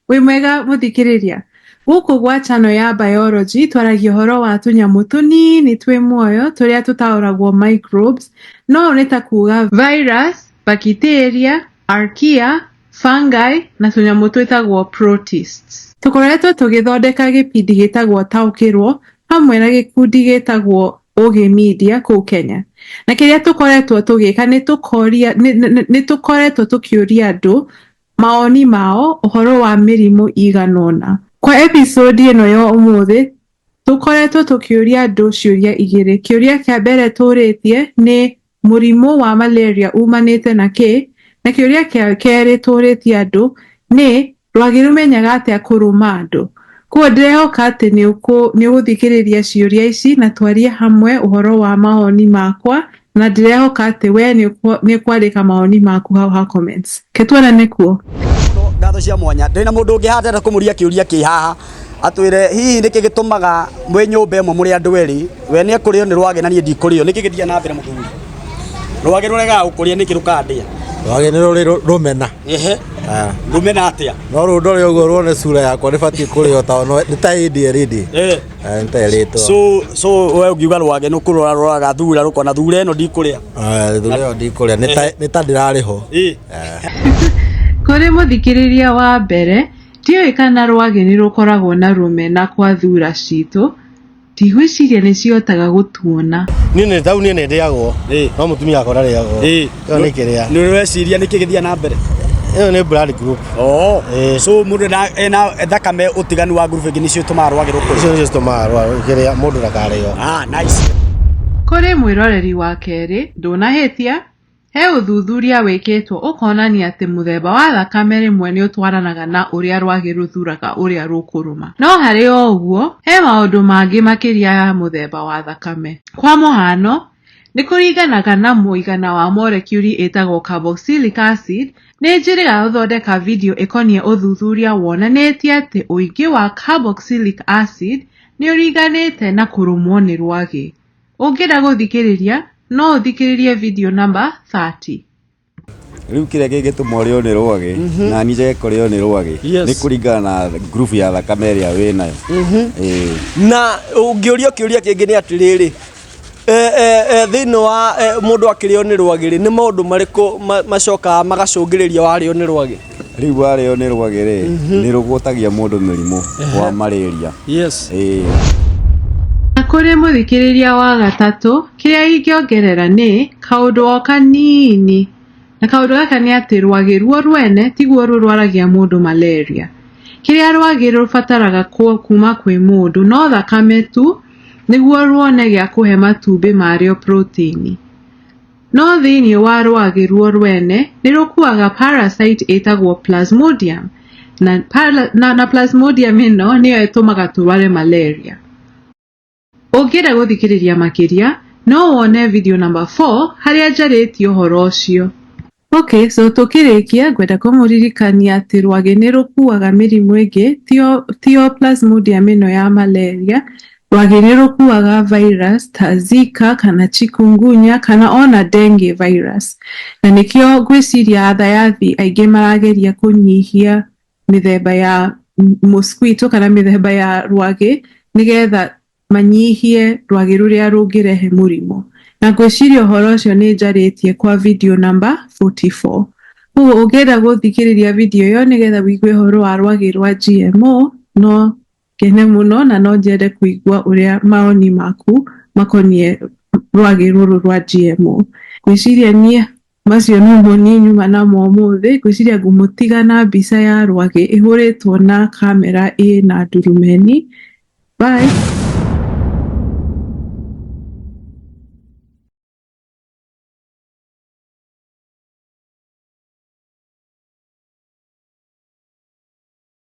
Wĩ mwega mũthikĩrĩria. Gũkũ gwa channel ya biology twaragia ũhoro wa tũnyamũ tũnini twĩ muoyo tũrĩa tũtaũragwo microbes, no nĩ ta kuga virus, bacteria, archaea, fungi na tũnyamũ twĩtagwo protists. Tũkoretwo tũgĩthondeka gĩbindi gĩtagwo Taũkĩrwo hamwe na gĩkundi gĩtagwo Ũgĩ Media kũu Kenya. Na kĩrĩa tũkoretwo tũgĩka nĩ tũkoretwo tũkĩũria andũ maoni mao ũhoro wa mĩrimũ igana ũna. Kwa episode ĩno ya ũmũthĩ tũkoretwo tũkĩũria andũ ciũria igĩrĩ. Kĩũria kĩa mbere tũrĩtie nĩ mũrimũ wa malaria umanĩte na kĩ, na kĩũria kĩa kerĩ tũrĩtie andũ nĩ rwagĩ rũmenyaga atĩa kũrũma andũ. Kuo ndĩrehoka atĩ nĩ ũgũthikĩrĩria ciũria ici na twarie hamwe ũhoro wa mawoni makwa, na ndĩrehoka atĩ we nĩ kwandĩka mawoni maku hau ha comments. Ketwonane kuo. Ngatho cia mwanya ndĩna mũndũ ũngĩ hatete kũmũria kĩũria kĩ haha atwĩre hihi nĩkĩ gĩtũmaga mwĩ nyũmba ĩmwe mũrĩ andũ erĩ, we nĩ ekũrĩo nĩ rwagĩ na niĩ ndikũrĩo, nĩkĩ gĩthiĩ na mbere mũthuri? Rwagĩ rũregaga gũkũrĩa nĩkĩ rũkandĩa? Rwagĩ nĩ rũrĩ rũmena. Ehe. Rũmena atĩa? No rũndũ rũrĩa ũguo ruone sura yakwa nĩ batiĩ kũrĩo ta nĩ ta ĩndĩ. Nĩ ta ĩrĩtwo. So we ũngiuga rwagĩ nĩ kũroraga thura rũkona thura ĩno ndikũrĩa. Thura ĩyo ndikũrĩa nĩ ta ndĩrarĩ ho. Kũrĩ mũthikĩrĩria wa mbere, ndiũĩ kana rwagĩ nĩ rũkoragwo na rũmena kwa thura citũ, ndigwĩciria nĩ cihotaga gũtuona. Niĩ nĩ ndĩagwo, no mũtumia akwa ndarĩagwo. Ĩyo nĩ kĩrĩa. Nĩ ũreciria nĩkĩ gĩthiĩ na mbere? Ĩyo nĩ blood group. So mũndũ ena thakame ũtiganu wa group ĩngĩ nĩcio itũmaga rwagĩ rũkũre. Icio nĩcio itũmaga rwagĩ mũndũ ndakarĩo. Nice. Kũrĩ mwĩroreri wa kerĩ, ndũnahĩtia, he ũthuthuria wĩkĩtwo ũkonania atĩ mũthemba wa thakame rĩmwe nĩ ũtwaranaga na ũrĩa rwagĩ rũthuraga ũrĩa rũkũrũma. No harĩ o ũguo, he maũndũ mangĩ makĩria ya mũthemba wa thakame. Kwa mũhano, nĩ kũringanaga na mũigana wa molecule ĩtagwo carboxylic acid. Nĩ njĩrĩga gũthondeka video ĩkonie ũthuthuria wonanĩtie atĩ ũingĩ wa carboxylic acid nĩ ũringanĩte na kũrũmwo nĩ rwagĩ. Ũngĩenda gũthikĩrĩria, no ũthikĩrĩrie video number 30. Rĩu kĩrĩa gĩgĩtũma ũrĩo nĩ rwagĩ na niĩ njage kũrĩo nĩ rwagĩ nĩ kũringana na group ya thakame ĩrĩa wĩ nayo. Na ũngĩũrio kĩũria kĩngĩ nĩ atĩrĩrĩ, thĩinĩ wa mũndũ akĩrĩo nĩ rwagĩ nĩ maũndũ marĩkũ macokaga magacũngĩrĩria warĩo nĩ rwagĩ? Rĩu warĩo nĩ rwagĩ nĩ rũgũtagia mũndũ mĩrimũ wa malaria. Na kũrĩ mũthikĩrĩria wa gatatũ, kĩrĩa ingĩongerera nĩ kaũndũ o kanini. Na kaũndũ gaka nĩ atĩ rwagĩ ruo rwene tiguo rũrwaragia mũndũ malaria. Kĩrĩa rwagĩ rũbataraga kuma kwĩ mũndũ no thakame tu nĩguo ruone gĩa kũhe matumbĩ marĩo protein. No thĩinĩ wa rwagĩ ruo rwene nĩ rũkuaga parasite ĩtagwo plasmodium, na plasmodium ĩno nĩyo ĩtũmaga tũrware malaria. Ũngĩenda gũthikĩrĩria makĩria, no wone video number 4 harĩa njarĩtie ũhoro ũcio. Okay, so tũkĩrĩkia ngwenda kũmũririkania atĩ rwagĩ nĩ rũkuaga mĩrimũ ĩngĩ, tio plasmodium ĩno ya malaria. Rwagĩ nĩ rũkuaga virus ta Zika kana chikungunya kana ona dengue virus. Na nĩkĩo ngwĩciria athayathi aingĩ marageria kũnyihia mĩthemba ya mosquito kana mĩthemba ya rwagĩ nĩgetha manyihie rwagĩ rũrĩa rũngĩrehe mũrimũ. Na ngwĩciria ũhoro ũcio nĩ njarĩtie kwa video number 44. Ũguo ũngĩenda gũthikĩrĩria video ĩyo nĩgetha wĩigue ũhoro wa rwagĩ rwa GMO, no kene mũno na no njende kũigua ũrĩa maoni maku makonie rwagĩ rũrũ rwa GMO. Ngwĩciria niĩ macio no niĩ nyuma namo ũmũthĩ, ngwĩciria ngũmũtiga na mbica ya rwagĩ ĩhũrĩtwo na kamera ĩna ndurumeni. Bye.